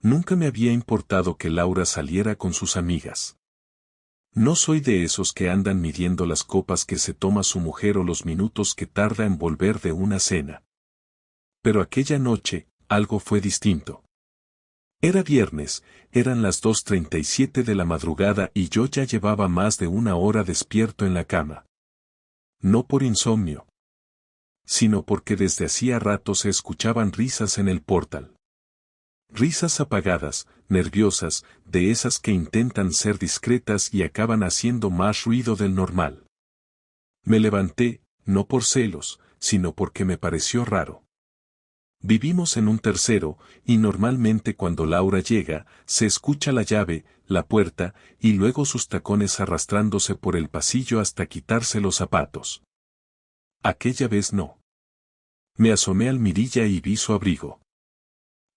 Nunca me había importado que Laura saliera con sus amigas. No soy de esos que andan midiendo las copas que se toma su mujer o los minutos que tarda en volver de una cena. Pero aquella noche, algo fue distinto. Era viernes, eran las 2:37 de la madrugada y yo ya llevaba más de una hora despierto en la cama. No por insomnio, sino porque desde hacía rato se escuchaban risas en el portal. Risas apagadas, nerviosas, de esas que intentan ser discretas y acaban haciendo más ruido del normal. Me levanté, no por celos, sino porque me pareció raro. Vivimos en un tercero, y normalmente cuando Laura llega, se escucha la llave, la puerta, y luego sus tacones arrastrándose por el pasillo hasta quitarse los zapatos. Aquella vez no. Me asomé al mirilla y vi su abrigo.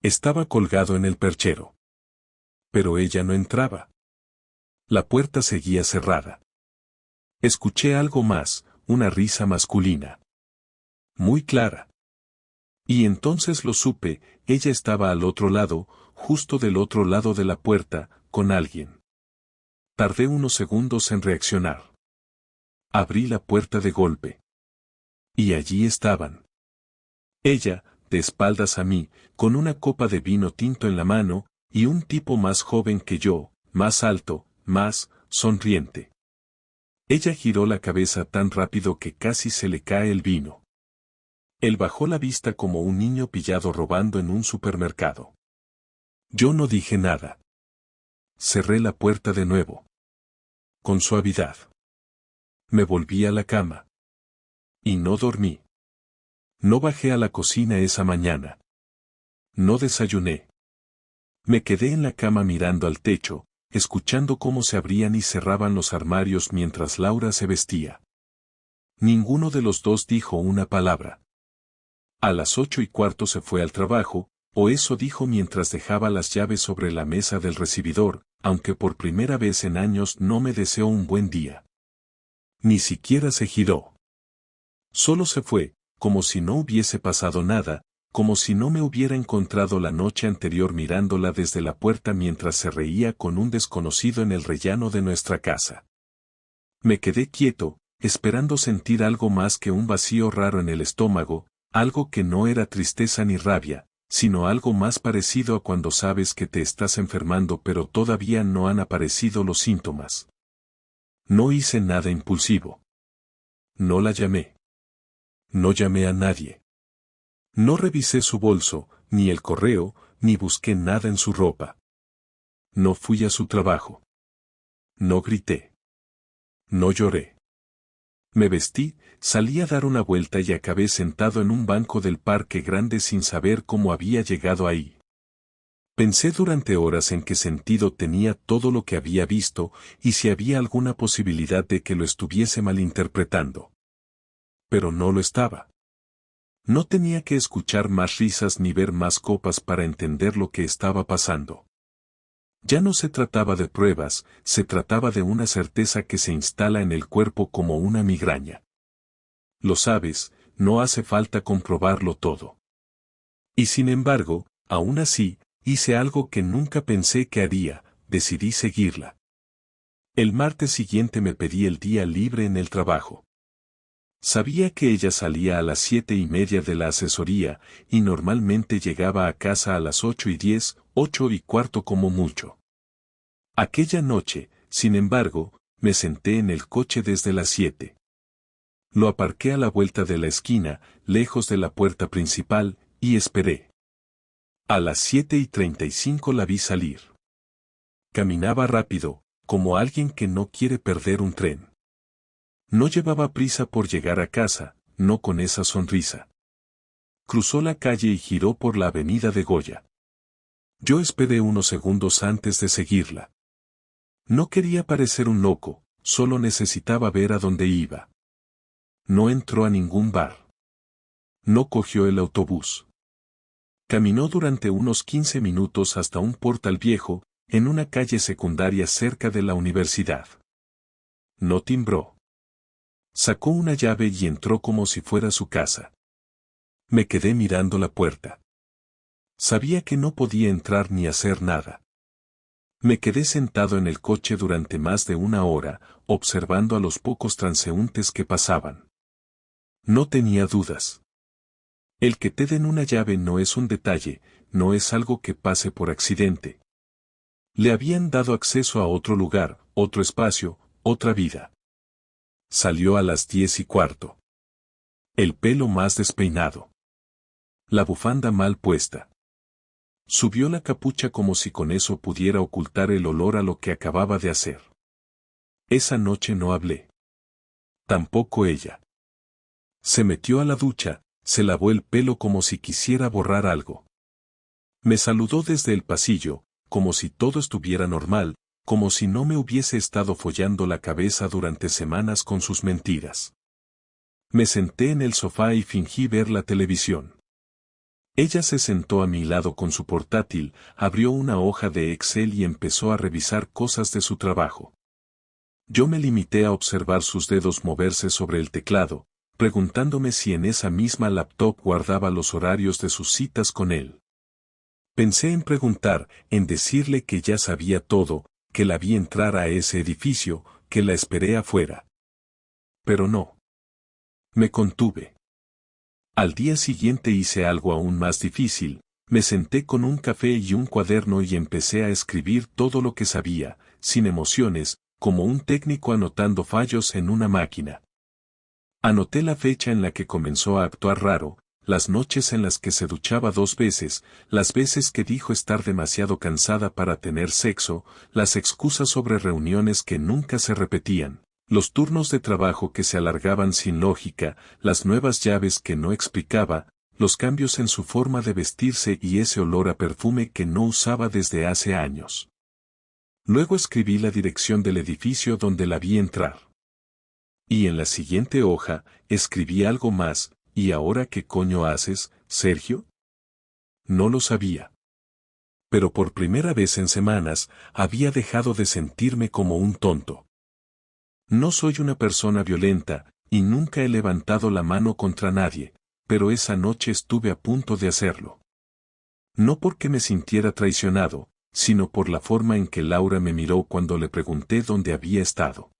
Estaba colgado en el perchero. Pero ella no entraba. La puerta seguía cerrada. Escuché algo más, una risa masculina. Muy clara. Y entonces lo supe, ella estaba al otro lado, justo del otro lado de la puerta, con alguien. Tardé unos segundos en reaccionar. Abrí la puerta de golpe. Y allí estaban. Ella, de espaldas a mí, con una copa de vino tinto en la mano, y un tipo más joven que yo, más alto, más sonriente. Ella giró la cabeza tan rápido que casi se le cae el vino. Él bajó la vista como un niño pillado robando en un supermercado. Yo no dije nada. Cerré la puerta de nuevo. Con suavidad. Me volví a la cama. Y no dormí. No bajé a la cocina esa mañana. No desayuné. Me quedé en la cama mirando al techo, escuchando cómo se abrían y cerraban los armarios mientras Laura se vestía. Ninguno de los dos dijo una palabra. A las 8:15 se fue al trabajo, o eso dijo mientras dejaba las llaves sobre la mesa del recibidor, aunque por primera vez en años no me deseó un buen día. Ni siquiera se giró. Solo se fue, como si no hubiese pasado nada, como si no me hubiera encontrado la noche anterior mirándola desde la puerta mientras se reía con un desconocido en el rellano de nuestra casa. Me quedé quieto, esperando sentir algo más que un vacío raro en el estómago, algo que no era tristeza ni rabia, sino algo más parecido a cuando sabes que te estás enfermando pero todavía no han aparecido los síntomas. No hice nada impulsivo. No la llamé. No llamé a nadie. No revisé su bolso, ni el correo, ni busqué nada en su ropa. No fui a su trabajo. No grité. No lloré. Me vestí, salí a dar una vuelta y acabé sentado en un banco del parque grande sin saber cómo había llegado ahí. Pensé durante horas en qué sentido tenía todo lo que había visto y si había alguna posibilidad de que lo estuviese malinterpretando. Pero no lo estaba. No tenía que escuchar más risas ni ver más copas para entender lo que estaba pasando. Ya no se trataba de pruebas, se trataba de una certeza que se instala en el cuerpo como una migraña. Lo sabes, no hace falta comprobarlo todo. Y sin embargo, aún así, hice algo que nunca pensé que haría, decidí seguirla. El martes siguiente me pedí el día libre en el trabajo. Sabía que ella salía a las 7:30 de la asesoría, y normalmente llegaba a casa a las 8:10, 8:15 como mucho. Aquella noche, sin embargo, me senté en el coche desde las 7. Lo aparqué a la vuelta de la esquina, lejos de la puerta principal, y esperé. A las 7:35 la vi salir. Caminaba rápido, como alguien que no quiere perder un tren. No llevaba prisa por llegar a casa, no con esa sonrisa. Cruzó la calle y giró por la avenida de Goya. Yo esperé unos segundos antes de seguirla. No quería parecer un loco, solo necesitaba ver a dónde iba. No entró a ningún bar. No cogió el autobús. Caminó durante unos 15 minutos hasta un portal viejo, en una calle secundaria cerca de la universidad. No timbró. Sacó una llave y entró como si fuera su casa. Me quedé mirando la puerta. Sabía que no podía entrar ni hacer nada. Me quedé sentado en el coche durante más de una hora, observando a los pocos transeúntes que pasaban. No tenía dudas. El que te den una llave no es un detalle, no es algo que pase por accidente. Le habían dado acceso a otro lugar, otro espacio, otra vida. Salió a las 10:15. El pelo más despeinado. La bufanda mal puesta. Subió la capucha como si con eso pudiera ocultar el olor a lo que acababa de hacer. Esa noche no hablé. Tampoco ella. Se metió a la ducha, se lavó el pelo como si quisiera borrar algo. Me saludó desde el pasillo, como si todo estuviera normal, como si no me hubiese estado follando la cabeza durante semanas con sus mentiras. Me senté en el sofá y fingí ver la televisión. Ella se sentó a mi lado con su portátil, abrió una hoja de Excel y empezó a revisar cosas de su trabajo. Yo me limité a observar sus dedos moverse sobre el teclado, preguntándome si en esa misma laptop guardaba los horarios de sus citas con él. Pensé en preguntar, en decirle que ya sabía todo, que la vi entrar a ese edificio, que la esperé afuera. Pero no. Me contuve. Al día siguiente hice algo aún más difícil, me senté con un café y un cuaderno y empecé a escribir todo lo que sabía, sin emociones, como un técnico anotando fallos en una máquina. Anoté la fecha en la que comenzó a actuar raro, las noches en las que se duchaba 2 veces, las veces que dijo estar demasiado cansada para tener sexo, las excusas sobre reuniones que nunca se repetían, los turnos de trabajo que se alargaban sin lógica, las nuevas llaves que no explicaba, los cambios en su forma de vestirse y ese olor a perfume que no usaba desde hace años. Luego escribí la dirección del edificio donde la vi entrar. Y en la siguiente hoja, escribí algo más. ¿Y ahora qué coño haces, Sergio? No lo sabía. Pero por primera vez en semanas, había dejado de sentirme como un tonto. No soy una persona violenta, y nunca he levantado la mano contra nadie, pero esa noche estuve a punto de hacerlo. No porque me sintiera traicionado, sino por la forma en que Laura me miró cuando le pregunté dónde había estado.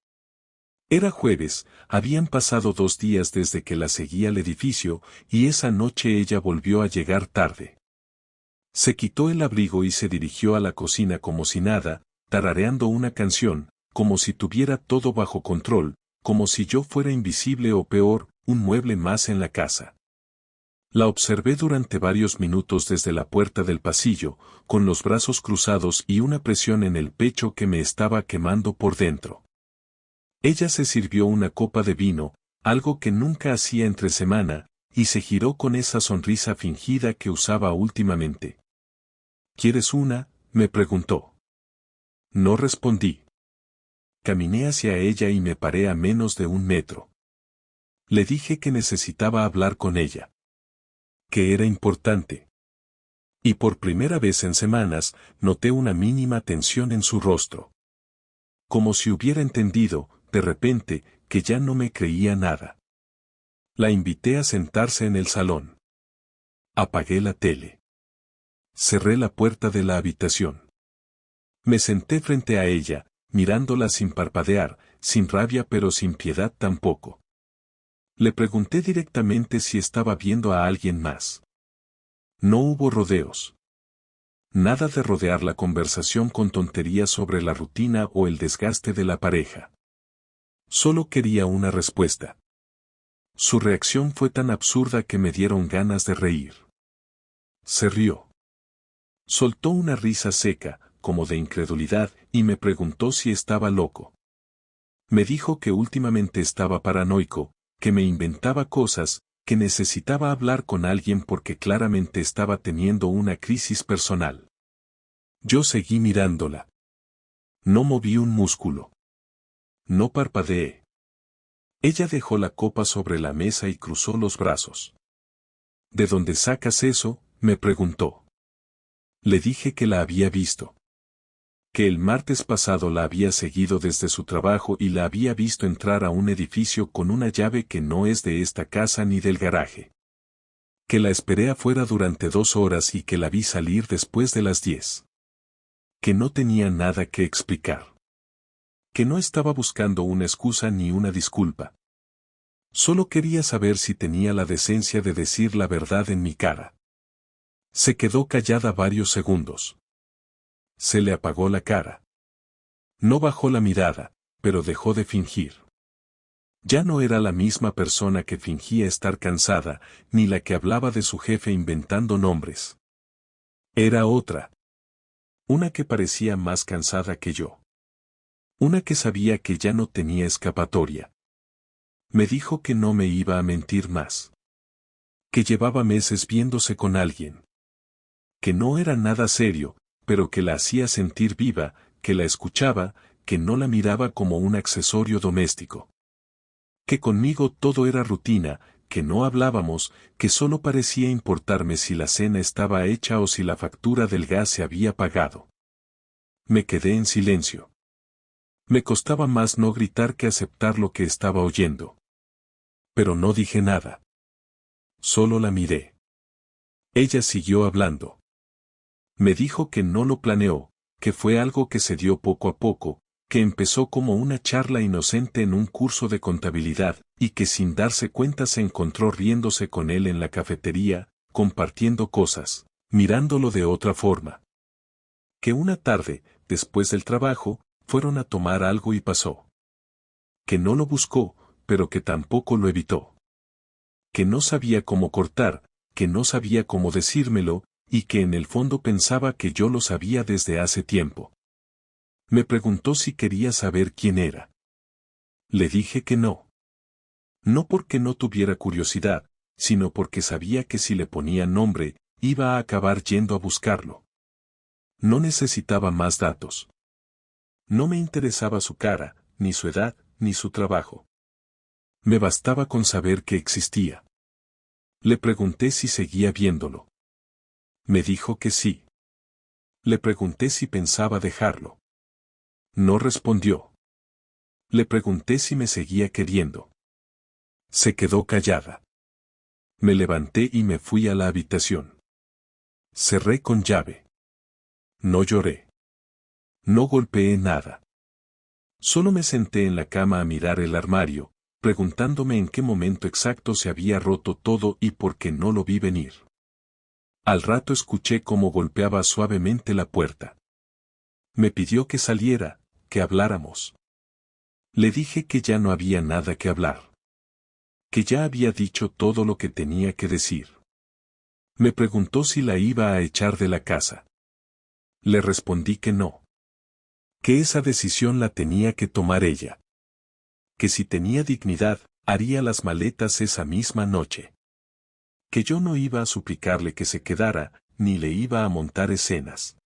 Era jueves, habían pasado 2 días desde que la seguí al edificio, y esa noche ella volvió a llegar tarde. Se quitó el abrigo y se dirigió a la cocina como si nada, tarareando una canción, como si tuviera todo bajo control, como si yo fuera invisible o peor, un mueble más en la casa. La observé durante varios minutos desde la puerta del pasillo, con los brazos cruzados y una presión en el pecho que me estaba quemando por dentro. Ella se sirvió una copa de vino, algo que nunca hacía entre semana, y se giró con esa sonrisa fingida que usaba últimamente. ¿Quieres una?, me preguntó. No respondí. Caminé hacia ella y me paré a menos de 1 metro. Le dije que necesitaba hablar con ella. Que era importante. Y por primera vez en semanas, noté una mínima tensión en su rostro. Como si hubiera entendido, de repente, que ya no me creía nada. La invité a sentarse en el salón. Apagué la tele. Cerré la puerta de la habitación. Me senté frente a ella, mirándola sin parpadear, sin rabia pero sin piedad tampoco. Le pregunté directamente si estaba viendo a alguien más. No hubo rodeos. Nada de rodear la conversación con tonterías sobre la rutina o el desgaste de la pareja. Solo quería una respuesta. Su reacción fue tan absurda que me dieron ganas de reír. Se rió. Soltó una risa seca, como de incredulidad, y me preguntó si estaba loco. Me dijo que últimamente estaba paranoico, que me inventaba cosas, que necesitaba hablar con alguien porque claramente estaba teniendo una crisis personal. Yo seguí mirándola. No moví un músculo. No parpadeé. Ella dejó la copa sobre la mesa y cruzó los brazos. ¿De dónde sacas eso?, me preguntó. Le dije que la había visto. Que el martes pasado la había seguido desde su trabajo y la había visto entrar a un edificio con una llave que no es de esta casa ni del garaje. Que la esperé afuera durante 2 horas y que la vi salir después de las 10. Que no tenía nada que explicar. Que no estaba buscando una excusa ni una disculpa. Solo quería saber si tenía la decencia de decir la verdad en mi cara. Se quedó callada varios segundos. Se le apagó la cara. No bajó la mirada, pero dejó de fingir. Ya no era la misma persona que fingía estar cansada, ni la que hablaba de su jefe inventando nombres. Era otra. Una que parecía más cansada que yo. Una que sabía que ya no tenía escapatoria. Me dijo que no me iba a mentir más. Que llevaba meses viéndose con alguien. Que no era nada serio, pero que la hacía sentir viva, que la escuchaba, que no la miraba como un accesorio doméstico. Que conmigo todo era rutina, que no hablábamos, que solo parecía importarme si la cena estaba hecha o si la factura del gas se había pagado. Me quedé en silencio. Me costaba más no gritar que aceptar lo que estaba oyendo. Pero no dije nada. Solo la miré. Ella siguió hablando. Me dijo que no lo planeó, que fue algo que se dio poco a poco, que empezó como una charla inocente en un curso de contabilidad, y que sin darse cuenta se encontró riéndose con él en la cafetería, compartiendo cosas, mirándolo de otra forma. Que una tarde, después del trabajo, fueron a tomar algo y pasó. Que no lo buscó, pero que tampoco lo evitó. Que no sabía cómo cortar, que no sabía cómo decírmelo, y que en el fondo pensaba que yo lo sabía desde hace tiempo. Me preguntó si quería saber quién era. Le dije que no. No porque no tuviera curiosidad, sino porque sabía que si le ponía nombre, iba a acabar yendo a buscarlo. No necesitaba más datos. No me interesaba su cara, ni su edad, ni su trabajo. Me bastaba con saber que existía. Le pregunté si seguía viéndolo. Me dijo que sí. Le pregunté si pensaba dejarlo. No respondió. Le pregunté si me seguía queriendo. Se quedó callada. Me levanté y me fui a la habitación. Cerré con llave. No lloré. No golpeé nada. Solo me senté en la cama a mirar el armario, preguntándome en qué momento exacto se había roto todo y por qué no lo vi venir. Al rato escuché cómo golpeaba suavemente la puerta. Me pidió que saliera, que habláramos. Le dije que ya no había nada que hablar. Que ya había dicho todo lo que tenía que decir. Me preguntó si la iba a echar de la casa. Le respondí que no. Que esa decisión la tenía que tomar ella. Que si tenía dignidad, haría las maletas esa misma noche. Que yo no iba a suplicarle que se quedara, ni le iba a montar escenas.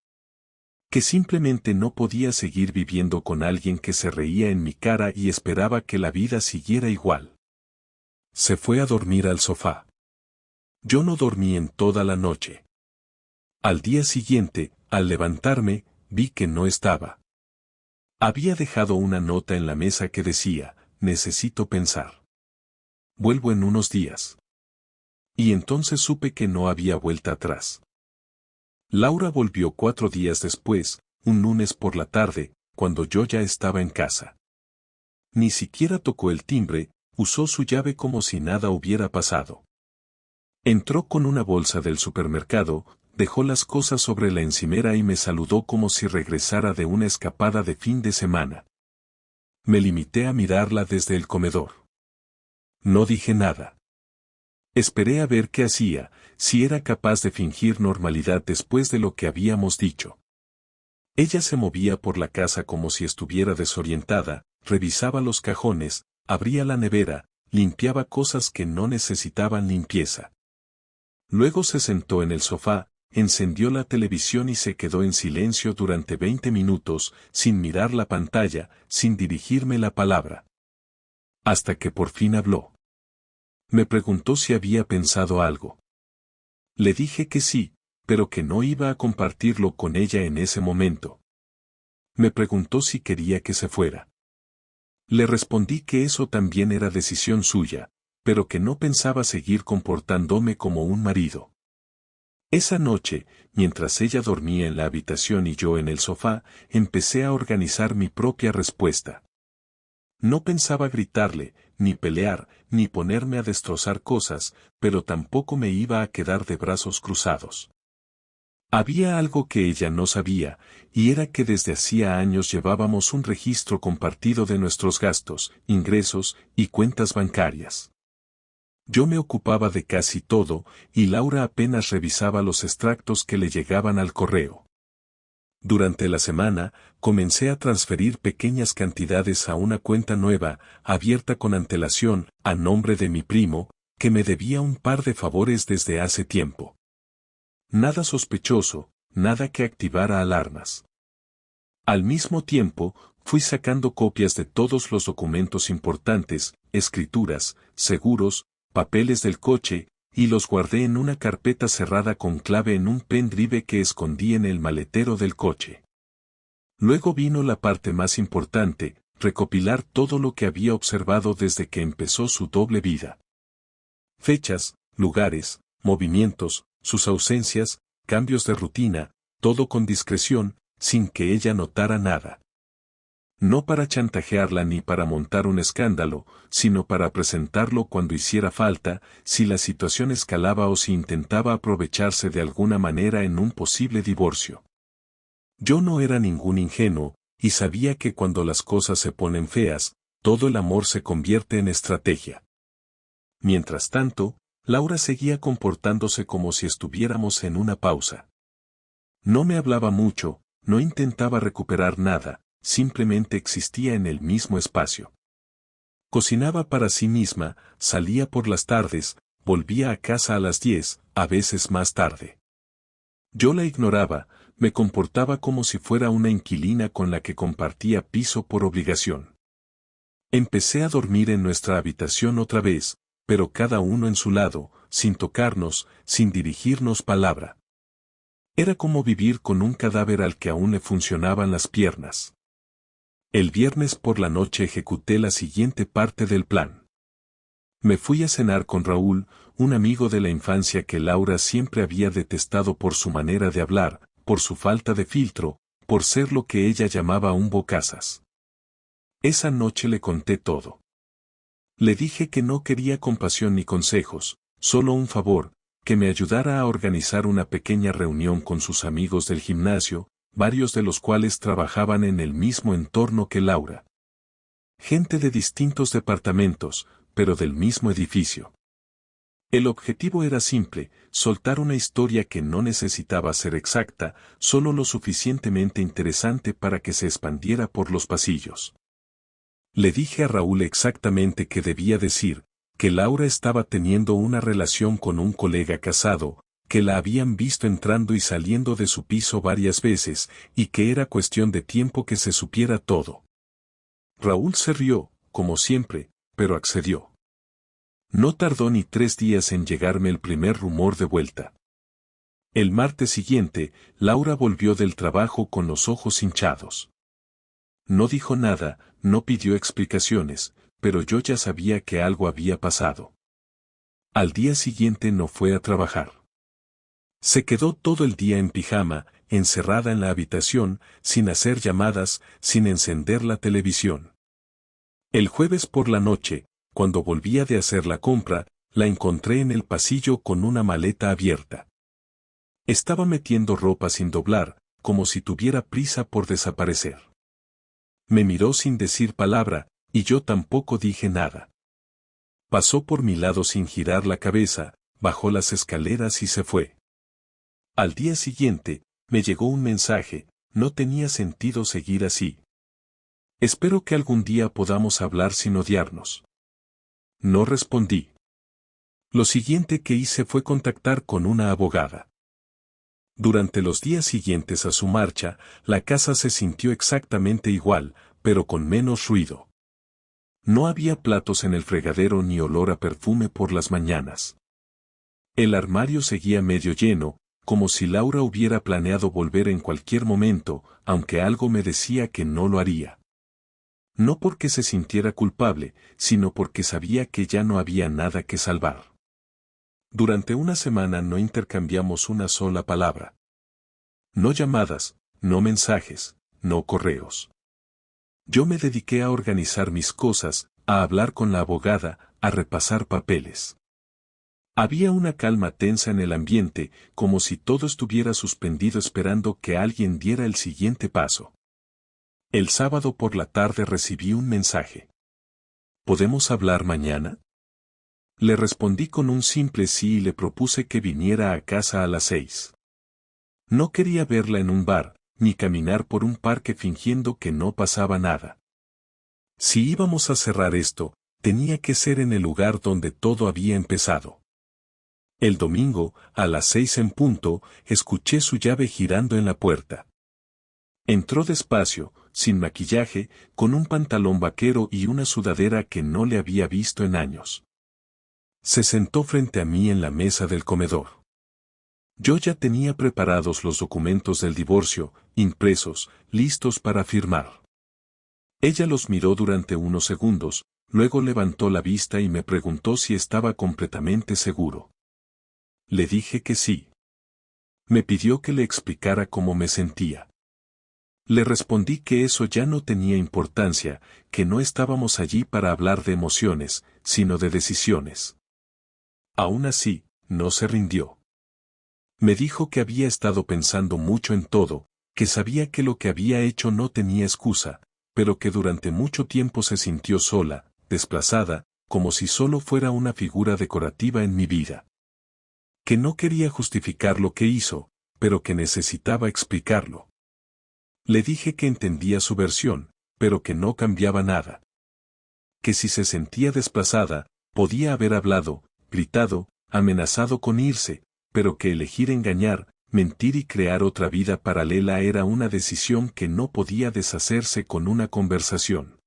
Que simplemente no podía seguir viviendo con alguien que se reía en mi cara y esperaba que la vida siguiera igual. Se fue a dormir al sofá. Yo no dormí en toda la noche. Al día siguiente, al levantarme, vi que no estaba. Había dejado una nota en la mesa que decía, necesito pensar. Vuelvo en unos días. Y entonces supe que no había vuelta atrás. Laura volvió 4 días después, un lunes por la tarde, cuando yo ya estaba en casa. Ni siquiera tocó el timbre, usó su llave como si nada hubiera pasado. Entró con una bolsa del supermercado, dejó las cosas sobre la encimera y me saludó como si regresara de una escapada de fin de semana. Me limité a mirarla desde el comedor. No dije nada. Esperé a ver qué hacía, si era capaz de fingir normalidad después de lo que habíamos dicho. Ella se movía por la casa como si estuviera desorientada, revisaba los cajones, abría la nevera, limpiaba cosas que no necesitaban limpieza. Luego se sentó en el sofá, encendió la televisión y se quedó en silencio durante 20 minutos, sin mirar la pantalla, sin dirigirme la palabra. Hasta que por fin habló. Me preguntó si había pensado algo. Le dije que sí, pero que no iba a compartirlo con ella en ese momento. Me preguntó si quería que se fuera. Le respondí que eso también era decisión suya, pero que no pensaba seguir comportándome como un marido. Esa noche, mientras ella dormía en la habitación y yo en el sofá, empecé a organizar mi propia respuesta. No pensaba gritarle, ni pelear, ni ponerme a destrozar cosas, pero tampoco me iba a quedar de brazos cruzados. Había algo que ella no sabía, y era que desde hacía años llevábamos un registro compartido de nuestros gastos, ingresos y cuentas bancarias. Yo me ocupaba de casi todo, y Laura apenas revisaba los extractos que le llegaban al correo. Durante la semana, comencé a transferir pequeñas cantidades a una cuenta nueva, abierta con antelación, a nombre de mi primo, que me debía un par de favores desde hace tiempo. Nada sospechoso, nada que activara alarmas. Al mismo tiempo, fui sacando copias de todos los documentos importantes, escrituras, seguros, papeles del coche, y los guardé en una carpeta cerrada con clave en un pendrive que escondí en el maletero del coche. Luego vino la parte más importante, recopilar todo lo que había observado desde que empezó su doble vida. Fechas, lugares, movimientos, sus ausencias, cambios de rutina, todo con discreción, sin que ella notara nada. No para chantajearla ni para montar un escándalo, sino para presentarlo cuando hiciera falta, si la situación escalaba o si intentaba aprovecharse de alguna manera en un posible divorcio. Yo no era ningún ingenuo, y sabía que cuando las cosas se ponen feas, todo el amor se convierte en estrategia. Mientras tanto, Laura seguía comportándose como si estuviéramos en una pausa. No me hablaba mucho, no intentaba recuperar nada, simplemente existía en el mismo espacio. Cocinaba para sí misma, salía por las tardes, volvía a casa a las 10, a veces más tarde. Yo la ignoraba, me comportaba como si fuera una inquilina con la que compartía piso por obligación. Empecé a dormir en nuestra habitación otra vez, pero cada uno en su lado, sin tocarnos, sin dirigirnos palabra. Era como vivir con un cadáver al que aún le funcionaban las piernas. El viernes por la noche ejecuté la siguiente parte del plan. Me fui a cenar con Raúl, un amigo de la infancia que Laura siempre había detestado por su manera de hablar, por su falta de filtro, por ser lo que ella llamaba un bocazas. Esa noche le conté todo. Le dije que no quería compasión ni consejos, solo un favor, que me ayudara a organizar una pequeña reunión con sus amigos del gimnasio, varios de los cuales trabajaban en el mismo entorno que Laura. Gente de distintos departamentos, pero del mismo edificio. El objetivo era simple, soltar una historia que no necesitaba ser exacta, solo lo suficientemente interesante para que se expandiera por los pasillos. Le dije a Raúl exactamente qué debía decir, que Laura estaba teniendo una relación con un colega casado, que la habían visto entrando y saliendo de su piso varias veces, y que era cuestión de tiempo que se supiera todo. Raúl se rió, como siempre, pero accedió. No tardó ni 3 días en llegarme el primer rumor de vuelta. El martes siguiente, Laura volvió del trabajo con los ojos hinchados. No dijo nada, no pidió explicaciones, pero yo ya sabía que algo había pasado. Al día siguiente no fue a trabajar. Se quedó todo el día en pijama, encerrada en la habitación, sin hacer llamadas, sin encender la televisión. El jueves por la noche, cuando volvía de hacer la compra, la encontré en el pasillo con una maleta abierta. Estaba metiendo ropa sin doblar, como si tuviera prisa por desaparecer. Me miró sin decir palabra, y yo tampoco dije nada. Pasó por mi lado sin girar la cabeza, bajó las escaleras y se fue. Al día siguiente, me llegó un mensaje, no tenía sentido seguir así. Espero que algún día podamos hablar sin odiarnos. No respondí. Lo siguiente que hice fue contactar con una abogada. Durante los días siguientes a su marcha, la casa se sintió exactamente igual, pero con menos ruido. No había platos en el fregadero ni olor a perfume por las mañanas. El armario seguía medio lleno, como si Laura hubiera planeado volver en cualquier momento, aunque algo me decía que no lo haría. No porque se sintiera culpable, sino porque sabía que ya no había nada que salvar. Durante una semana no intercambiamos una sola palabra. No llamadas, no mensajes, no correos. Yo me dediqué a organizar mis cosas, a hablar con la abogada, a repasar papeles. Había una calma tensa en el ambiente, como si todo estuviera suspendido esperando que alguien diera el siguiente paso. El sábado por la tarde recibí un mensaje. ¿Podemos hablar mañana? Le respondí con un simple sí y le propuse que viniera a casa a las 6. No quería verla en un bar, ni caminar por un parque fingiendo que no pasaba nada. Si íbamos a cerrar esto, tenía que ser en el lugar donde todo había empezado. El domingo, a las 6 en punto, escuché su llave girando en la puerta. Entró despacio, sin maquillaje, con un pantalón vaquero y una sudadera que no le había visto en años. Se sentó frente a mí en la mesa del comedor. Yo ya tenía preparados los documentos del divorcio, impresos, listos para firmar. Ella los miró durante unos segundos, luego levantó la vista y me preguntó si estaba completamente seguro. Le dije que sí. Me pidió que le explicara cómo me sentía. Le respondí que eso ya no tenía importancia, que no estábamos allí para hablar de emociones, sino de decisiones. Aún así, no se rindió. Me dijo que había estado pensando mucho en todo, que sabía que lo que había hecho no tenía excusa, pero que durante mucho tiempo se sintió sola, desplazada, como si solo fuera una figura decorativa en mi vida. Que no quería justificar lo que hizo, pero que necesitaba explicarlo. Le dije que entendía su versión, pero que no cambiaba nada. Que si se sentía desplazada, podía haber hablado, gritado, amenazado con irse, pero que elegir engañar, mentir y crear otra vida paralela era una decisión que no podía deshacerse con una conversación.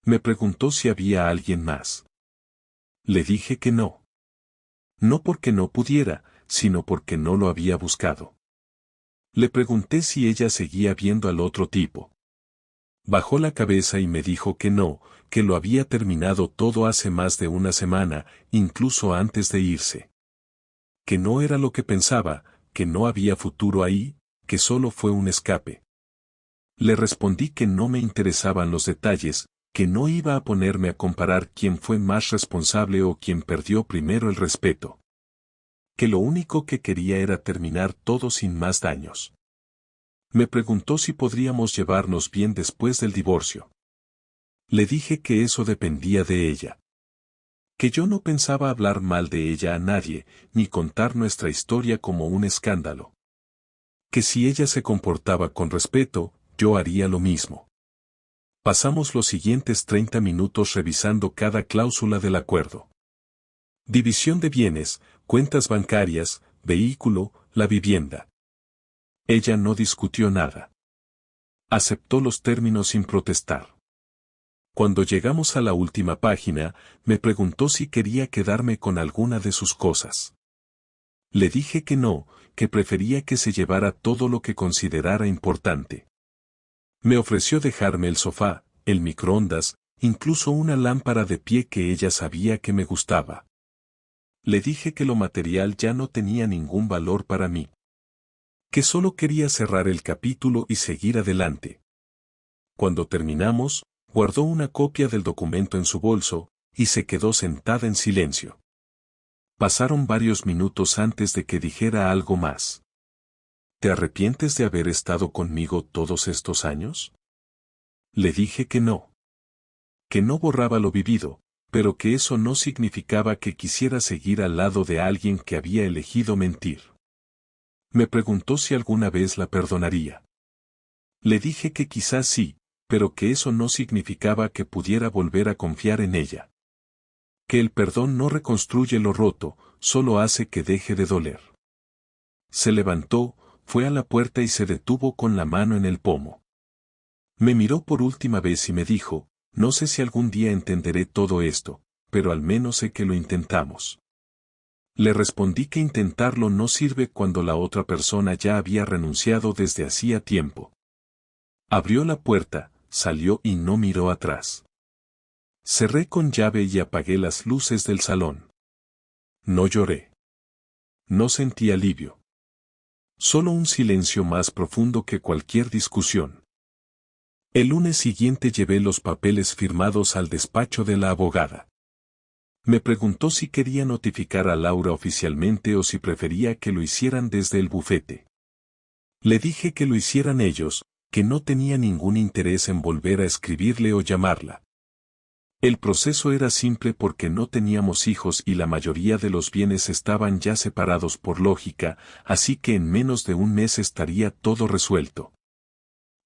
Me preguntó si había alguien más. Le dije que no. No porque no pudiera, sino porque no lo había buscado. Le pregunté si ella seguía viendo al otro tipo. Bajó la cabeza y me dijo que no, que lo había terminado todo hace más de una semana, incluso antes de irse. Que no era lo que pensaba, que no había futuro ahí, que solo fue un escape. Le respondí que no me interesaban los detalles, que no iba a ponerme a comparar quién fue más responsable o quién perdió primero el respeto. Que lo único que quería era terminar todo sin más daños. Me preguntó si podríamos llevarnos bien después del divorcio. Le dije que eso dependía de ella. Que yo no pensaba hablar mal de ella a nadie, ni contar nuestra historia como un escándalo. Que si ella se comportaba con respeto, yo haría lo mismo. Pasamos los siguientes 30 minutos revisando cada cláusula del acuerdo. División de bienes, cuentas bancarias, vehículo, la vivienda. Ella no discutió nada. Aceptó los términos sin protestar. Cuando llegamos a la última página, me preguntó si quería quedarme con alguna de sus cosas. Le dije que no, que prefería que se llevara todo lo que considerara importante. Me ofreció dejarme el sofá, el microondas, incluso una lámpara de pie que ella sabía que me gustaba. Le dije que lo material ya no tenía ningún valor para mí. Que solo quería cerrar el capítulo y seguir adelante. Cuando terminamos, guardó una copia del documento en su bolso, y se quedó sentada en silencio. Pasaron varios minutos antes de que dijera algo más. ¿Te arrepientes de haber estado conmigo todos estos años? Le dije que no. Que no borraba lo vivido, pero que eso no significaba que quisiera seguir al lado de alguien que había elegido mentir. Me preguntó si alguna vez la perdonaría. Le dije que quizás sí, pero que eso no significaba que pudiera volver a confiar en ella. Que el perdón no reconstruye lo roto, solo hace que deje de doler. Se levantó, fue a la puerta y se detuvo con la mano en el pomo. Me miró por última vez y me dijo, no sé si algún día entenderé todo esto, pero al menos sé que lo intentamos. Le respondí que intentarlo no sirve cuando la otra persona ya había renunciado desde hacía tiempo. Abrió la puerta, salió y no miró atrás. Cerré con llave y apagué las luces del salón. No lloré. No sentí alivio. Solo un silencio más profundo que cualquier discusión. El lunes siguiente llevé los papeles firmados al despacho de la abogada. Me preguntó si quería notificar a Laura oficialmente o si prefería que lo hicieran desde el bufete. Le dije que lo hicieran ellos, que no tenía ningún interés en volver a escribirle o llamarla. El proceso era simple porque no teníamos hijos y la mayoría de los bienes estaban ya separados por lógica, así que en menos de un mes estaría todo resuelto.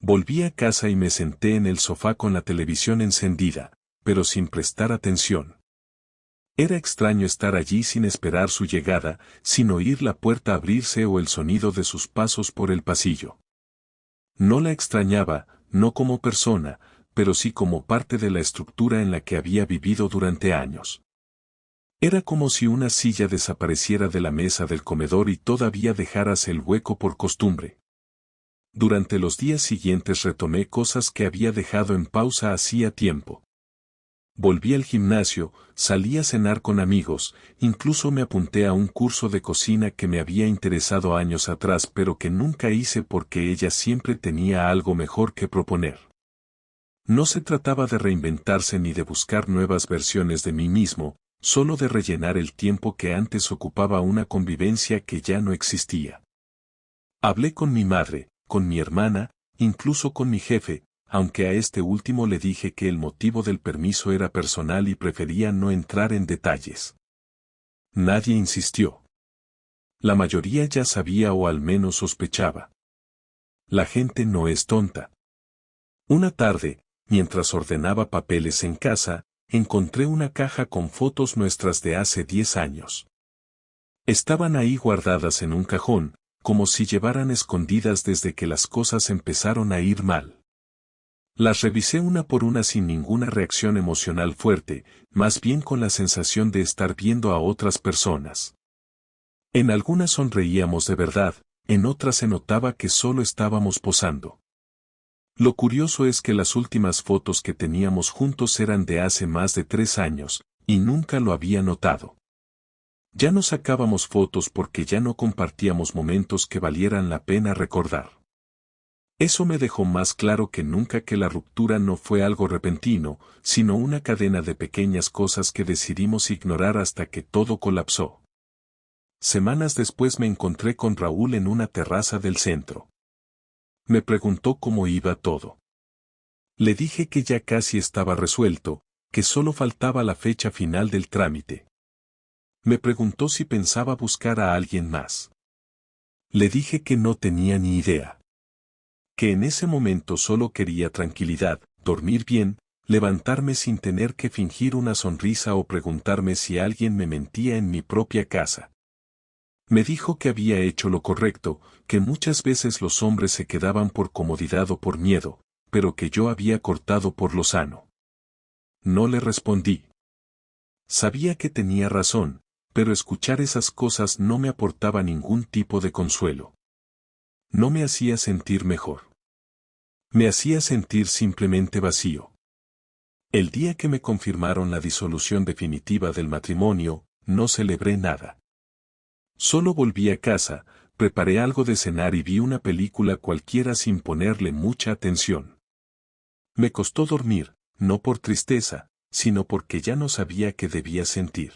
Volví a casa y me senté en el sofá con la televisión encendida, pero sin prestar atención. Era extraño estar allí sin esperar su llegada, sin oír la puerta abrirse o el sonido de sus pasos por el pasillo. No la extrañaba, no como persona, pero sí como parte de la estructura en la que había vivido durante años. Era como si una silla desapareciera de la mesa del comedor y todavía dejaras el hueco por costumbre. Durante los días siguientes retomé cosas que había dejado en pausa hacía tiempo. Volví al gimnasio, salí a cenar con amigos, incluso me apunté a un curso de cocina que me había interesado años atrás pero que nunca hice porque ella siempre tenía algo mejor que proponer. No se trataba de reinventarse ni de buscar nuevas versiones de mí mismo, solo de rellenar el tiempo que antes ocupaba una convivencia que ya no existía. Hablé con mi madre, con mi hermana, incluso con mi jefe, aunque a este último le dije que el motivo del permiso era personal y prefería no entrar en detalles. Nadie insistió. La mayoría ya sabía o al menos sospechaba. La gente no es tonta. Una tarde, mientras ordenaba papeles en casa, encontré una caja con fotos nuestras de hace 10 años. Estaban ahí guardadas en un cajón, como si llevaran escondidas desde que las cosas empezaron a ir mal. Las revisé una por una sin ninguna reacción emocional fuerte, más bien con la sensación de estar viendo a otras personas. En algunas sonreíamos de verdad, en otras se notaba que solo estábamos posando. Lo curioso es que las últimas fotos que teníamos juntos eran de hace más de 3 años, y nunca lo había notado. Ya no sacábamos fotos porque ya no compartíamos momentos que valieran la pena recordar. Eso me dejó más claro que nunca que la ruptura no fue algo repentino, sino una cadena de pequeñas cosas que decidimos ignorar hasta que todo colapsó. Semanas después me encontré con Raúl en una terraza del centro. Me preguntó cómo iba todo. Le dije que ya casi estaba resuelto, que solo faltaba la fecha final del trámite. Me preguntó si pensaba buscar a alguien más. Le dije que no tenía ni idea. Que en ese momento solo quería tranquilidad, dormir bien, levantarme sin tener que fingir una sonrisa o preguntarme si alguien me mentía en mi propia casa. Me dijo que había hecho lo correcto, que muchas veces los hombres se quedaban por comodidad o por miedo, pero que yo había cortado por lo sano. No le respondí. Sabía que tenía razón, pero escuchar esas cosas no me aportaba ningún tipo de consuelo. No me hacía sentir mejor. Me hacía sentir simplemente vacío. El día que me confirmaron la disolución definitiva del matrimonio, no celebré nada. Solo volví a casa, preparé algo de cenar y vi una película cualquiera sin ponerle mucha atención. Me costó dormir, no por tristeza, sino porque ya no sabía qué debía sentir.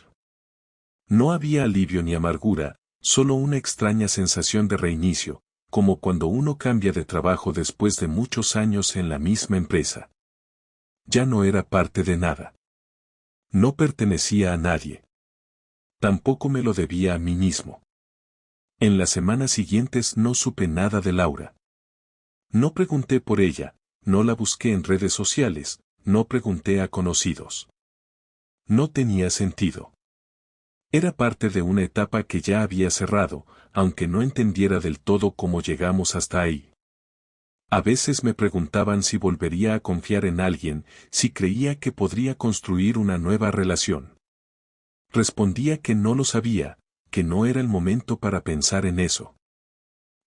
No había alivio ni amargura, solo una extraña sensación de reinicio, como cuando uno cambia de trabajo después de muchos años en la misma empresa. Ya no era parte de nada. No pertenecía a nadie. Tampoco me lo debía a mí mismo. En las semanas siguientes no supe nada de Laura. No pregunté por ella, no la busqué en redes sociales, no pregunté a conocidos. No tenía sentido. Era parte de una etapa que ya había cerrado, aunque no entendiera del todo cómo llegamos hasta ahí. A veces me preguntaban si volvería a confiar en alguien, si creía que podría construir una nueva relación. Respondía que no lo sabía, que no era el momento para pensar en eso.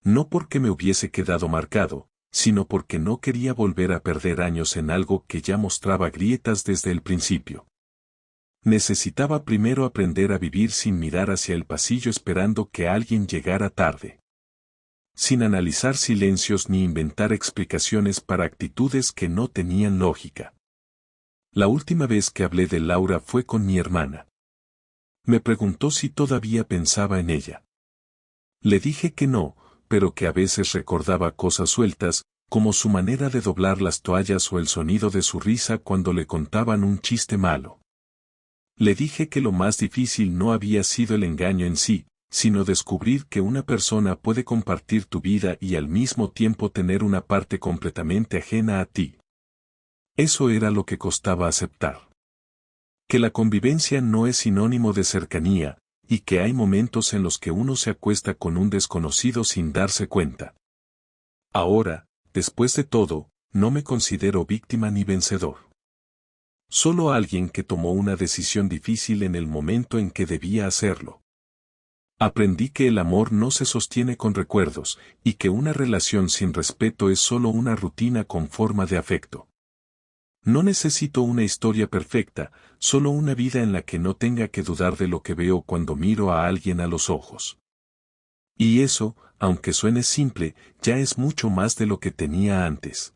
No porque me hubiese quedado marcado, sino porque no quería volver a perder años en algo que ya mostraba grietas desde el principio. Necesitaba primero aprender a vivir sin mirar hacia el pasillo esperando que alguien llegara tarde. Sin analizar silencios ni inventar explicaciones para actitudes que no tenían lógica. La última vez que hablé de Laura fue con mi hermana. Me preguntó si todavía pensaba en ella. Le dije que no, pero que a veces recordaba cosas sueltas, como su manera de doblar las toallas o el sonido de su risa cuando le contaban un chiste malo. Le dije que lo más difícil no había sido el engaño en sí, sino descubrir que una persona puede compartir tu vida y al mismo tiempo tener una parte completamente ajena a ti. Eso era lo que costaba aceptar. Que la convivencia no es sinónimo de cercanía, y que hay momentos en los que uno se acuesta con un desconocido sin darse cuenta. Ahora, después de todo, no me considero víctima ni vencedor. Solo alguien que tomó una decisión difícil en el momento en que debía hacerlo. Aprendí que el amor no se sostiene con recuerdos, y que una relación sin respeto es solo una rutina con forma de afecto. No necesito una historia perfecta, solo una vida en la que no tenga que dudar de lo que veo cuando miro a alguien a los ojos. Y eso, aunque suene simple, ya es mucho más de lo que tenía antes.